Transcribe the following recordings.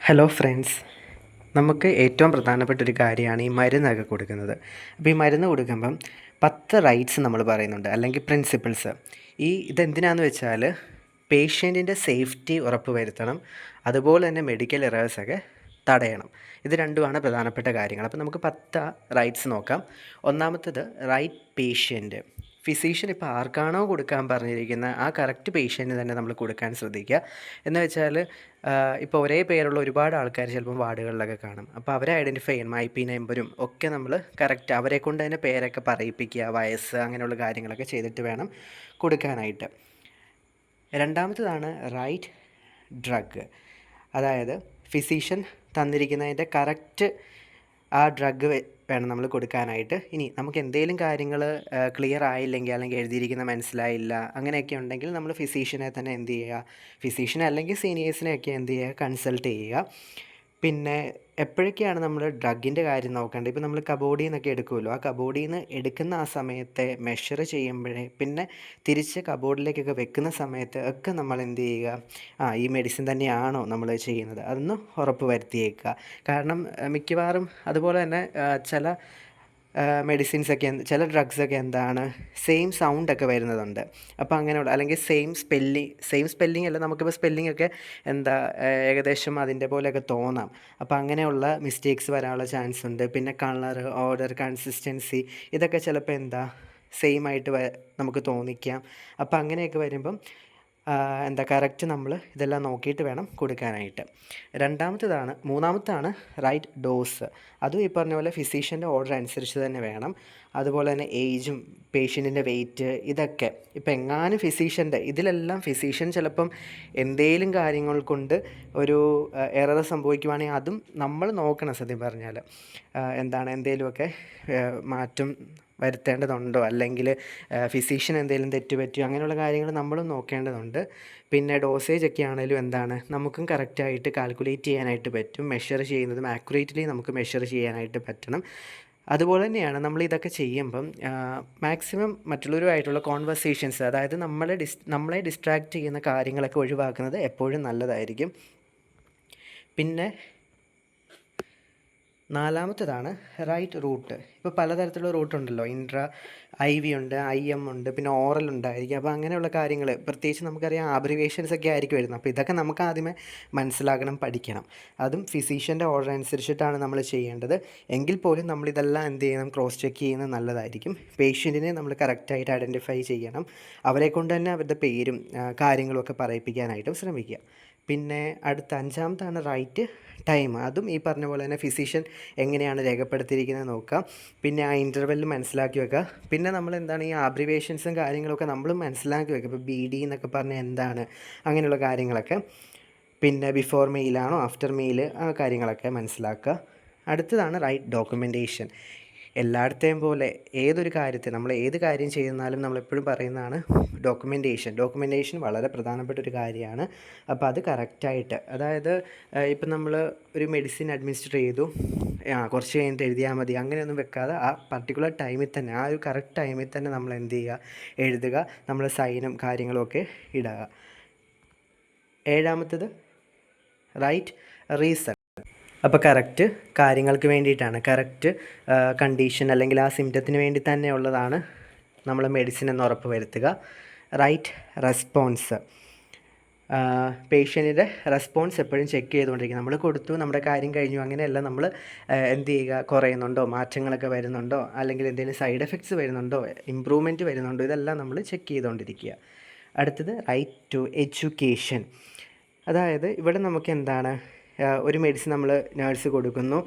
Hello friends, നമുക്ക് ഏറ്റവും പ്രധാനപ്പെട്ട ഒരു കാര്യമാണ് ഈ മരുന്നൊക്കെ കൊടുക്കുന്നത്. അപ്പോൾ ഈ മരുന്ന് കൊടുക്കുമ്പം 10 റൈറ്റ്സ് നമ്മൾ പറയുന്നുണ്ട്, അല്ലെങ്കിൽ പ്രിൻസിപ്പിൾസ്. ഇതെന്തിനാന്ന് വെച്ചാൽ പേഷ്യൻറ്റിൻ്റെ സേഫ്റ്റി ഉറപ്പ് വരുത്തണം, അതുപോലെ തന്നെ മെഡിക്കൽ എറേഴ്സൊക്കെ തടയണം. ഇത് രണ്ടുമാണ് പ്രധാനപ്പെട്ട കാര്യങ്ങൾ. അപ്പോൾ നമുക്ക് 10 റൈറ്റ്സ് നോക്കാം. ഒന്നാമത്തേത് റൈറ്റ് പേഷ്യൻറ്റ്. ഫിസീഷ്യൻ ഇപ്പോൾ ആർക്കാണോ കൊടുക്കാൻ പറഞ്ഞിരിക്കുന്ന ആ കറക്റ്റ് പേഷ്യൻറ്റിന് തന്നെ നമ്മൾ കൊടുക്കാൻ ശ്രദ്ധിക്കുക. എന്ന് വെച്ചാൽ ഇപ്പോൾ ഒരേ പേരുള്ള ഒരുപാട് ആൾക്കാർ ചിലപ്പോൾ വാർഡുകളിലൊക്കെ കാണും. അപ്പോൾ അവരെ ഐഡൻറ്റിഫൈ ചെയ്യണം. IP നമ്പരും ഒക്കെ നമ്മൾ കറക്റ്റ് അവരെ കൊണ്ട് തന്നെ പേരൊക്കെ പറയിപ്പിക്കുക, വയസ്സ്, അങ്ങനെയുള്ള കാര്യങ്ങളൊക്കെ ചെയ്തിട്ട് വേണം കൊടുക്കാനായിട്ട്. രണ്ടാമത്തേതാണ് റൈറ്റ് ഡ്രഗ്. അതായത് ഫിസീഷ്യൻ തന്നിരിക്കുന്നതിൻ്റെ കറക്റ്റ് ആ ഡ്രഗ് വേണം നമ്മൾ കൊടുക്കാനായിട്ട്. ഇനി നമുക്ക് എന്തെങ്കിലും കാര്യങ്ങൾ ക്ലിയർ ആയില്ലെങ്കിൽ, അല്ലെങ്കിൽ എഴുതിയിരിക്കുന്ന മനസ്സിലായില്ല, അങ്ങനെയൊക്കെ ഉണ്ടെങ്കിൽ നമ്മൾ ഫിസീഷ്യനെ തന്നെ എന്ത് ചെയ്യുക, ഫിസീഷ്യനെ അല്ലെങ്കിൽ സീനിയേഴ്സിനെയൊക്കെ എന്ത് ചെയ്യുക, കൺസൾട്ട് ചെയ്യുക. പിന്നെ എപ്പോഴൊക്കെയാണ് നമ്മൾ ഡ്രഗിൻ്റെ കാര്യം നോക്കേണ്ടത്? ഇപ്പോൾ നമ്മൾ കബോർഡിൽ നിന്നൊക്കെ എടുക്കുമല്ലോ, ആ കബോർഡിൽ നിന്ന് എടുക്കുന്ന ആ സമയത്തെ മെഷർ ചെയ്യുമ്പോഴേ, പിന്നെ തിരിച്ച് കബോർഡിലേക്കൊക്കെ വെക്കുന്ന സമയത്ത് ഒക്കെ നമ്മൾ എന്ത് ചെയ്യുക, ഈ മെഡിസിൻ തന്നെയാണോ നമ്മൾ ചെയ്യുന്നത് അതൊന്ന് ഉറപ്പ് വരുത്തിയേക്കുക. കാരണം മിക്കവാറും അതുപോലെ തന്നെ ചില മെഡിസിൻസൊക്കെ ചില ഡ്രഗ്സൊക്കെ എന്താണ് സെയിം സൗണ്ടൊക്കെ വരുന്നതുണ്ട്. അപ്പോൾ അങ്ങനെയുള്ള, അല്ലെങ്കിൽ സെയിം സ്പെല്ലിംഗ് അല്ല, നമുക്കിപ്പോൾ സ്പെല്ലിങ്ങൊക്കെ ഏകദേശം അതിൻ്റെ പോലെയൊക്കെ തോന്നാം. അപ്പോൾ അങ്ങനെയുള്ള മിസ്റ്റേക്സ് വരാനുള്ള ചാൻസ് ഉണ്ട്. പിന്നെ കളർ, ഓർഡർ, കൺസിസ്റ്റൻസി, ഇതൊക്കെ ചിലപ്പോൾ സെയിം ആയിട്ട് നമുക്ക് തോന്നിക്കാം. അപ്പോൾ അങ്ങനെയൊക്കെ വരുമ്പം കറക്റ്റ് നമ്മൾ ഇതെല്ലാം നോക്കിയിട്ട് വേണം കൊടുക്കാനായിട്ട്. മൂന്നാമത്താണ് റൈറ്റ് ഡോസ്. അതും ഈ പറഞ്ഞ പോലെ ഫിസീഷ്യൻ്റെ ഓർഡർ അനുസരിച്ച് തന്നെ വേണം. അതുപോലെ തന്നെ ഏജും പേഷ്യൻറ്റിൻ്റെ വെയിറ്റ്, ഇതൊക്കെ ഇപ്പോൾ എങ്ങാനും ഇതിലെല്ലാം ഫിസീഷ്യൻ ചിലപ്പം എന്തെങ്കിലും കാര്യങ്ങൾ കൊണ്ട് ഒരു എറർ സംഭവിക്കുവാണെങ്കിൽ അതും നമ്മൾ നോക്കണം. സത്യം പറഞ്ഞാൽ എന്തെങ്കിലുമൊക്കെ മാറ്റം വരുത്തേണ്ടതുണ്ടോ, അല്ലെങ്കിൽ ഫിസീഷ്യൻ എന്തെങ്കിലും തെറ്റ് പറ്റിയോ, അങ്ങനെയുള്ള കാര്യങ്ങൾ നമ്മളും നോക്കേണ്ടതുണ്ട്. പിന്നെ ഡോസേജ് ഒക്കെ ആണെങ്കിലും നമുക്കും കറക്റ്റായിട്ട് കാൽക്കുലേറ്റ് ചെയ്യാനായിട്ട് പറ്റും. മെഷർ ചെയ്യുന്നതും ആക്യുറേറ്റ്ലി നമുക്ക് മെഷർ ചെയ്യാനായിട്ട് പറ്റണം. അതുപോലെ തന്നെയാണ് നമ്മൾ ഇതൊക്കെ ചെയ്യുമ്പം മാക്സിമം മറ്റുള്ളവരുമായിട്ടുള്ള കോൺവെർസേഷൻസ്, അതായത് നമ്മളെ ഡിസ്ട്രാക്റ്റ് ചെയ്യുന്ന കാര്യങ്ങളൊക്കെ ഒഴിവാക്കുന്നത് എപ്പോഴും നല്ലതായിരിക്കും. പിന്നെ നാലാമത്തേതാണ് റൈറ്റ് റൂട്ട്. ഇപ്പോൾ പലതരത്തിലുള്ള റൂട്ടുണ്ടല്ലോ, IV ഉണ്ട്, IM ഉണ്ട്, പിന്നെ ഓറൽ ഉണ്ടായിരിക്കും. അപ്പോൾ അങ്ങനെയുള്ള കാര്യങ്ങൾ പ്രത്യേകിച്ച് നമുക്കറിയാം ആബ്രിവേഷൻസ് ഒക്കെ ആയിരിക്കും വരുന്നത്. അപ്പോൾ ഇതൊക്കെ നമുക്ക് ആദ്യമേ മനസ്സിലാക്കണം, പഠിക്കണം. അതും ഫിസീഷ്യൻ്റെ ഓർഡർ അനുസരിച്ചിട്ടാണ് നമ്മൾ ചെയ്യേണ്ടത്. എങ്കിൽ പോലും നമ്മളിതെല്ലാം എന്ത് ചെയ്യണം, ക്രോസ് ചെക്ക് ചെയ്യുന്നത് നല്ലതായിരിക്കും. പേഷ്യൻറ്റിനെ നമ്മൾ കറക്റ്റായിട്ട് ഐഡൻറ്റിഫൈ ചെയ്യണം. അവരെ കൊണ്ട് തന്നെ അവരുടെ പേരും കാര്യങ്ങളും ഒക്കെ പറയിപ്പിക്കാനായിട്ടും ശ്രമിക്കുക. പിന്നെ അഞ്ചാമത്താണ് റൈറ്റ് ടൈം. അതും ഈ പറഞ്ഞ പോലെ തന്നെ ഫിസീഷ്യൻ എങ്ങനെയാണ് രേഖപ്പെടുത്തിയിരിക്കുന്നത് നോക്കാം. പിന്നെ ആ ഇൻ്റർവെല്ല് മനസ്സിലാക്കി വെക്കുക. പിന്നെ നമ്മൾ ഈ ആബ്രിവേഷൻസും കാര്യങ്ങളൊക്കെ നമ്മളും മനസ്സിലാക്കി വെക്കുക. ഇപ്പോൾ BD എന്നൊക്കെ പറഞ്ഞാൽ എന്താണ്, അങ്ങനെയുള്ള കാര്യങ്ങളൊക്കെ. പിന്നെ ബിഫോർ മെയിലാണോ ആഫ്റ്റർ മെയിൽ, ആ കാര്യങ്ങളൊക്കെ മനസ്സിലാക്കുക. അടുത്തതാണ് റൈറ്റ് ഡോക്യുമെൻറ്റേഷൻ. എല്ലായിടത്തെയും പോലെ നമ്മൾ ഏത് കാര്യം ചെയ്യുന്നാലും നമ്മളെപ്പോഴും പറയുന്നതാണ് ഡോക്യുമെൻറ്റേഷൻ വളരെ പ്രധാനപ്പെട്ട ഒരു കാര്യമാണ്. അപ്പോൾ അത് കറക്റ്റായിട്ട്, അതായത് ഇപ്പം നമ്മൾ ഒരു മെഡിസിൻ അഡ്മിനിസ്റ്റർ ചെയ്തു, കുറച്ച് കഴിഞ്ഞിട്ട് എഴുതിയാൽ മതി, അങ്ങനെയൊന്നും വെക്കാതെ ആ പർട്ടിക്കുലർ ടൈമിൽ തന്നെ, ആ ഒരു കറക്റ്റ് ടൈമിൽ തന്നെ നമ്മൾ എന്ത് ചെയ്യുക, എഴുതുക, നമ്മൾ സൈനും കാര്യങ്ങളും ഒക്കെ ഇടുക. ഏഴാമത്തേത് റൈറ്റ് റീസൺ. അപ്പോൾ കറക്റ്റ് കാര്യങ്ങൾക്ക് വേണ്ടിയിട്ടാണ്, കറക്റ്റ് കണ്ടീഷൻ അല്ലെങ്കിൽ ആ സിംറ്റത്തിന് വേണ്ടി തന്നെ ഉള്ളതാണ് നമ്മൾ മെഡിസിൻ എന്ന് ഉറപ്പ് വരുത്തുക. Right response. പേഷ്യൻറ്റിൻ്റെ റെസ്പോൺസ് എപ്പോഴും ചെക്ക് ചെയ്തുകൊണ്ടിരിക്കുക. നമ്മൾ കൊടുത്തു, നമ്മുടെ കാര്യം കഴിഞ്ഞു, അങ്ങനെയല്ല. നമ്മൾ എന്ത് ചെയ്യുക, കുറയുന്നുണ്ടോ, മാറ്റങ്ങളൊക്കെ വരുന്നുണ്ടോ, അല്ലെങ്കിൽ എന്തെങ്കിലും സൈഡ് എഫക്ട്സ് വരുന്നുണ്ടോ, ഇമ്പ്രൂവ്മെൻറ്റ് വരുന്നുണ്ടോ, ഇതെല്ലാം നമ്മൾ ചെക്ക് ചെയ്തുകൊണ്ടിരിക്കുക. അടുത്തത് റൈറ്റ് ടു എഡ്യൂക്കേഷൻ. അതായത് ഇവിടെ നമുക്ക് ഒരു മെഡിസിൻ നമ്മൾ നേഴ്സ് കൊടുക്കുന്നു.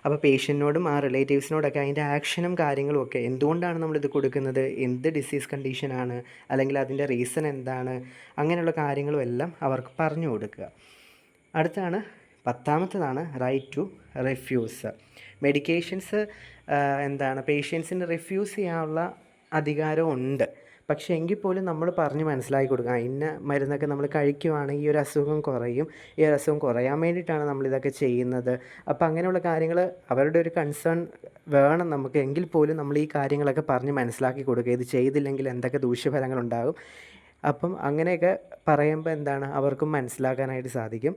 അപ്പോൾ പേഷ്യൻറ്റിനോടും ആ റിലേറ്റീവ്സിനോടൊക്കെ അതിൻ്റെ ആക്ഷനും കാര്യങ്ങളും ഒക്കെ, എന്തുകൊണ്ടാണ് നമ്മളിത് കൊടുക്കുന്നത്, എന്ത് ഡിസീസ് കണ്ടീഷനാണ്, അല്ലെങ്കിൽ അതിൻ്റെ റീസൺ എന്താണ്, അങ്ങനെയുള്ള കാര്യങ്ങളും എല്ലാം അവർക്ക് പറഞ്ഞു കൊടുക്കുക. അടുത്താണ് 10ാമത്തേതാണ് റൈറ്റ് ടു റിഫ്യൂസ്. മെഡിക്കേഷൻസ് പേഷ്യൻസിന് റിഫ്യൂസ് ചെയ്യാനുള്ള അധികാരമുണ്ട്. പക്ഷേ എങ്കിൽ പോലും നമ്മൾ പറഞ്ഞ് മനസ്സിലാക്കി കൊടുക്കുക, ഇന്ന മരുന്നൊക്കെ നമ്മൾ കഴിക്കുവാണെങ്കിൽ ഈ ഒരു അസുഖം കുറയും, ഈ ഒരു അസുഖം കുറയാൻ വേണ്ടിയിട്ടാണ് നമ്മളിതൊക്കെ ചെയ്യുന്നത്. അപ്പോൾ അങ്ങനെയുള്ള കാര്യങ്ങൾ, അവരുടെ ഒരു കൺസേൺ വേണം നമുക്ക്. എങ്കിൽ പോലും നമ്മൾ ഈ കാര്യങ്ങളൊക്കെ പറഞ്ഞ് മനസ്സിലാക്കി കൊടുക്കുക. ഇത് ചെയ്തില്ലെങ്കിൽ എന്തൊക്കെ ദൂഷ്യഫലങ്ങളുണ്ടാകും, അപ്പം അങ്ങനെയൊക്കെ പറയുമ്പോൾ എന്താണ് അവർക്കും മനസ്സിലാക്കാനായിട്ട് സാധിക്കും.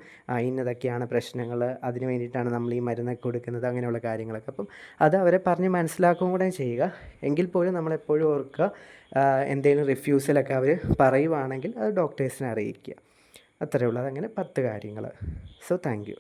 ഇന്നതൊക്കെയാണ് പ്രശ്നങ്ങൾ, അതിന് വേണ്ടിയിട്ടാണ് നമ്മൾ ഈ മരുന്നൊക്കെ കൊടുക്കുന്നത്, അങ്ങനെയുള്ള കാര്യങ്ങളൊക്കെ. അപ്പം അത് അവരെ പറഞ്ഞ് മനസ്സിലാക്കുകയും കൂടെ ചെയ്യുക. എങ്കിൽ പോലും നമ്മളെപ്പോഴും ഓർക്കുക, എന്തെങ്കിലും റിഫ്യൂസലൊക്കെ അവർ പറയുവാണെങ്കിൽ അത് ഡോക്ടേഴ്സിനെ അറിയിക്കുക. അത്രയേ ഉള്ളൂ. അതങ്ങനെ 10 കാര്യങ്ങൾ. So thank you.